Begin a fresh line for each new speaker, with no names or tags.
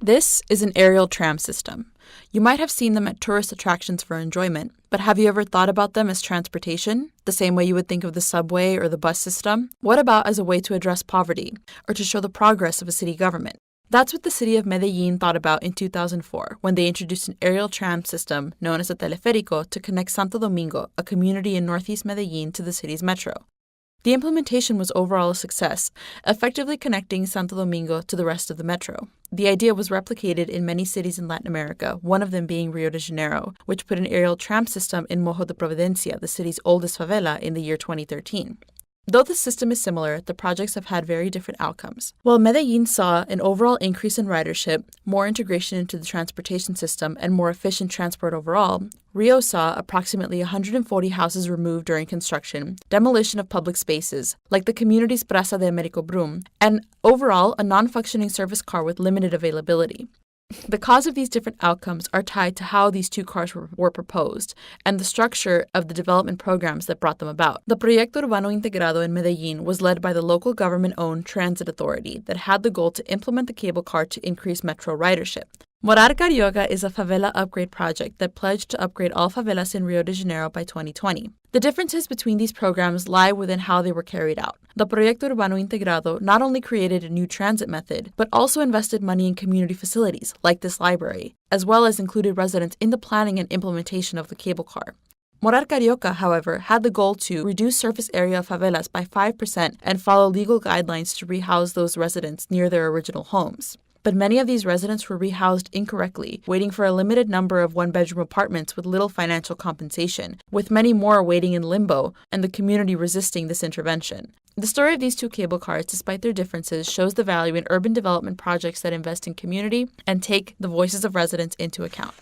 This is an aerial tram system. You might have seen them at tourist attractions for enjoyment, but have you ever thought about them as transportation, the same way you would think of the subway or the bus system? What about as a way to address poverty, or to show the progress of a city government? That's what the city of Medellin thought about in 2004 when they introduced an aerial tram system known as a teleférico to connect Santo Domingo, a community in northeast Medellin, to the city's metro. The implementation was overall a success, effectively connecting Santo Domingo to the rest of the metro. The idea was replicated in many cities in Latin America, one of them being Rio de Janeiro, which put an aerial tram system in Morro de Providencia, the city's oldest favela, in the year 2013. Though the system is similar, the projects have had very different outcomes. While Medellin saw an overall increase in ridership, more integration into the transportation system, and more efficient transport overall, Rio saw approximately 140 houses removed during construction, demolition of public spaces, like the community's Praça de Américo Brum, and overall a non-functioning service car with limited availability. The cause of these different outcomes are tied to how these two cars were proposed and the structure of the development programs that brought them about. The Proyecto Urbano Integrado in Medellin was led by the local government-owned transit authority that had the goal to implement the cable car to increase metro ridership. Morar Carioca is a favela upgrade project that pledged to upgrade all favelas in Rio de Janeiro by 2020. The differences between these programs lie within how they were carried out. The Proyecto Urbano Integrado not only created a new transit method, but also invested money in community facilities, like this library, as well as included residents in the planning and implementation of the cable car. Morar Carioca, however, had the goal to reduce surface area of favelas by 5% and follow legal guidelines to rehouse those residents near their original homes. But many of these residents were rehoused incorrectly, waiting for a limited number of one-bedroom apartments with little financial compensation, with many more waiting in limbo and the community resisting this intervention. The story of these two cable cars, despite their differences, shows the value in urban development projects that invest in community and take the voices of residents into account.